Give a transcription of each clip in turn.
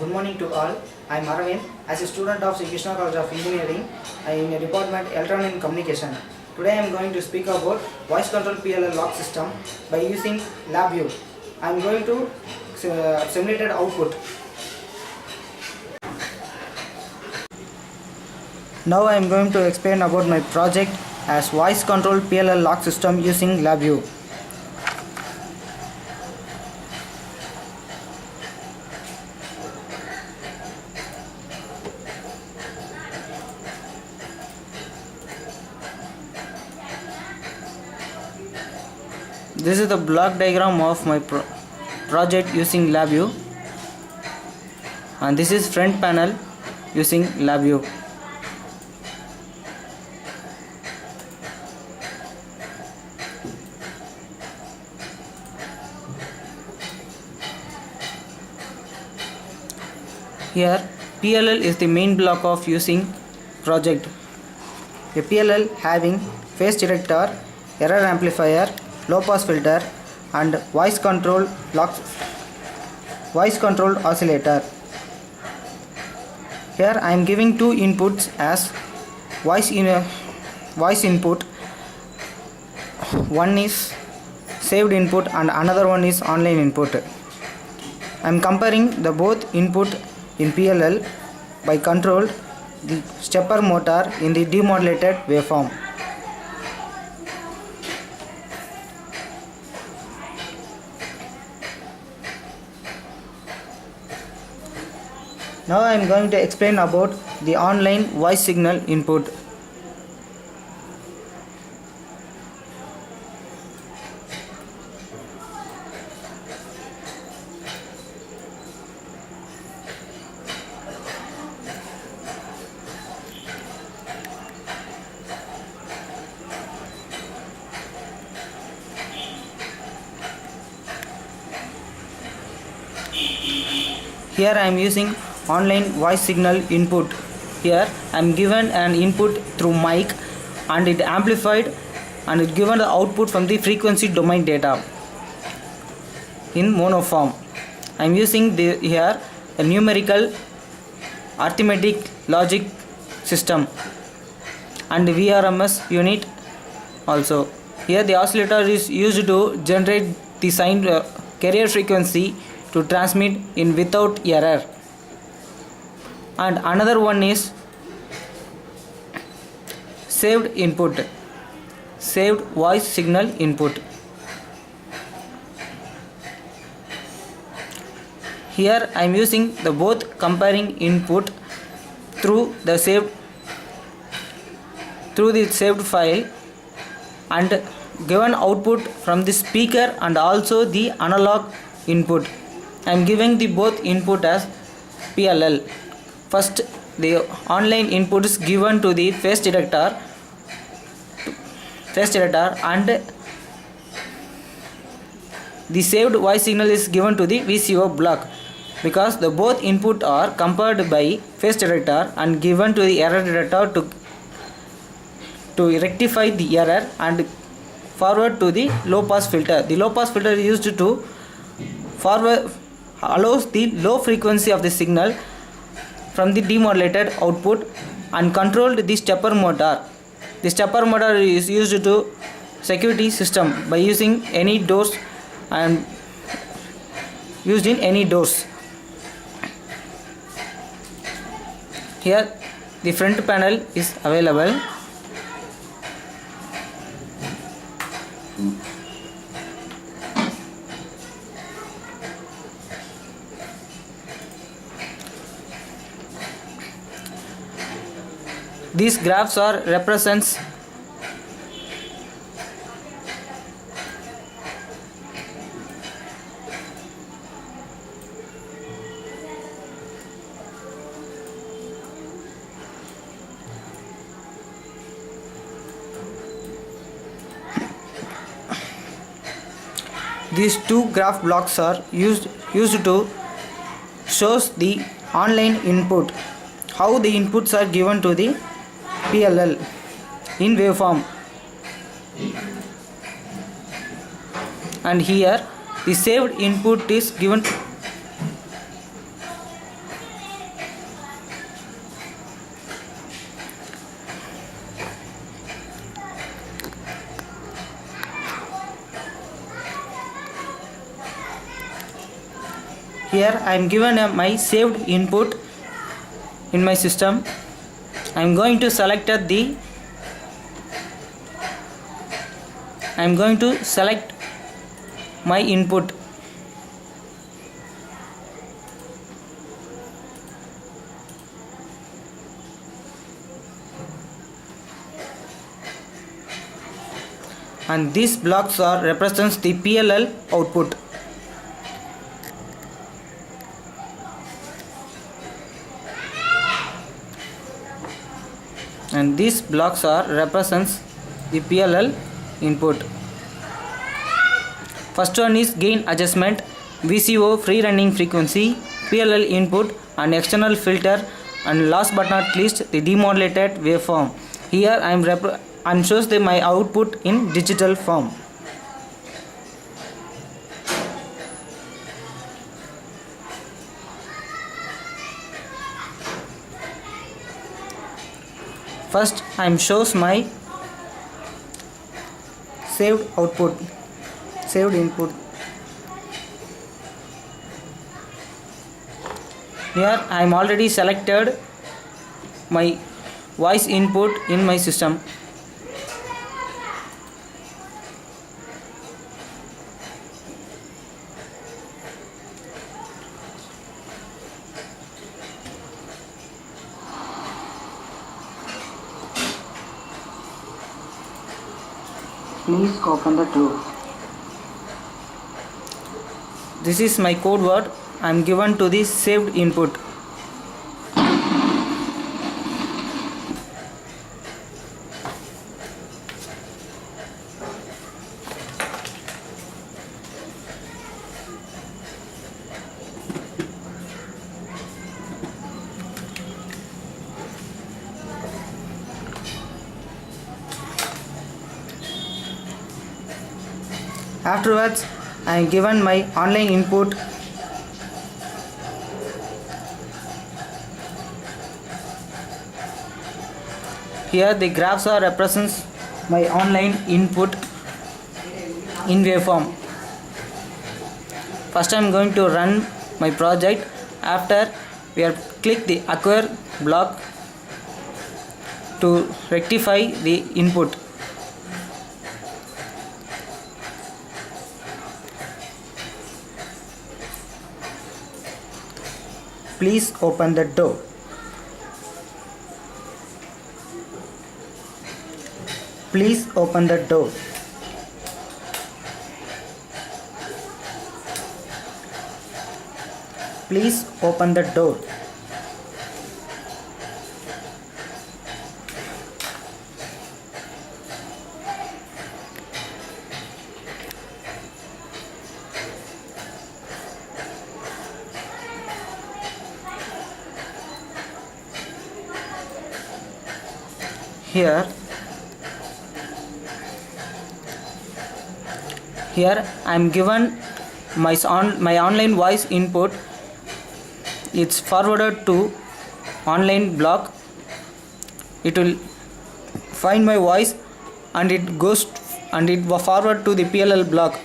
Good morning to all. I am Aravind. As a student of Sri Krishna College of Engineering, I am in the department Electronic and Communication. Today I am going to speak about voice control PLL lock system by using LabVIEW. I am going to simulated output. Now I am going to explain about my project as voice control PLL lock system using LabVIEW. This is the block diagram of my project using LabVIEW, and this is front panel using LabVIEW. Here PLL is the main block of using project. A PLL having phase detector, error amplifier, low pass filter and voice controlled oscillator. Here I am giving two inputs as voice input. One is saved input and another one is online input. I am comparing the both input in PLL by control the stepper motor in the demodulated waveform. Now I am going to explain about the online voice signal input. Here I am using online voice signal input. Here I am given an input through mic and it amplified and it given the output from the frequency domain data in mono form. I am using here a numerical arithmetic logic system and VRMS unit also. Here the oscillator is used to generate the sine carrier frequency to transmit in without error. And another one is saved input, saved voice signal input. Here I am using the both comparing input through the saved file and given output from the speaker and also the analog input. I am giving the both input as PLL. First, the online input is given to the phase detector and the saved voice signal is given to the VCO block, because the both input are compared by phase detector and given to the error detector to rectify the error and forward to the low pass filter. The low pass filter is used to allows the low frequency of the signal from the demodulated output and controlled the stepper motor. The stepper motor is used to security system by using any doors and used in any doors. Here the front panel is available. These graphs represents these two graph blocks are used to shows the online input, how the inputs are given to the PLL in waveform. And here the saved input is given Here I am given my saved input in my system. I am going to select my input. And these blocks represents the PLL output. And these blocks represents the PLL input. First one is gain adjustment, VCO free running frequency, PLL input and external filter, and last but not least the demodulated waveform. Here I am shows my output in digital form. First I am shows my saved input. Here I am already selected my voice input in my system. Please open the door. This is my code word I am given to the saved input. Afterwards, I am given my online input. Here the graphs represents my online input in waveform. First I am going to run my project. After we are click the acquire block to rectify the input. Please open the door. Please open the door. Please open the door. Here I am given my online voice input. It's forwarded to online block. It will find my voice and it goes and it will forward to the PLL block.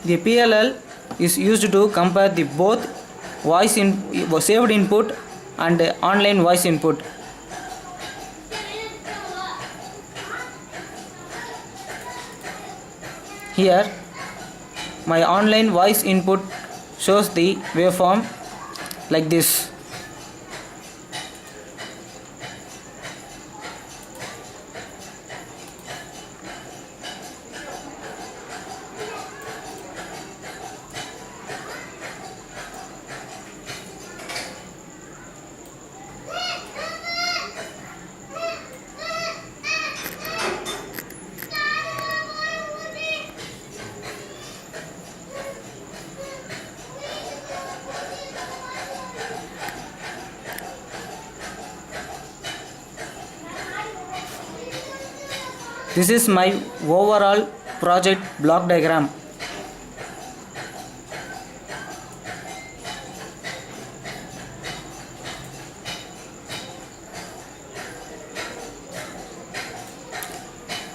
The PLL is used to compare the both voice saved input and online voice input. Here my online voice input shows the waveform like this. This is my overall project block diagram.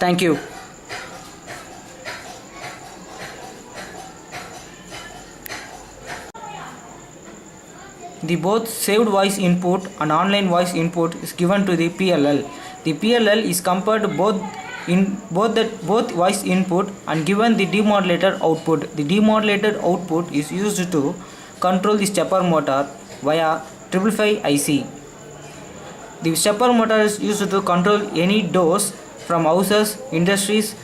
Thank you. The both saved voice input and online voice input is given to the PLL. The PLL is compared both voice input and given the demodulated output. The demodulated output is used to control the stepper motor via 555 IC. The stepper motor is used to control any doors from houses, industries,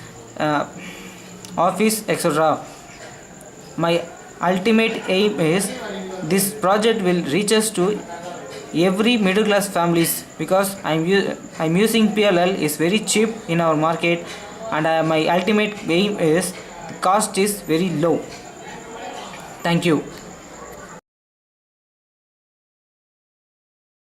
office, etc. My ultimate aim is this project will reach us to every middle class families, because I'm using PLL is very cheap in our market, and my ultimate aim is the cost is very low. Thank you.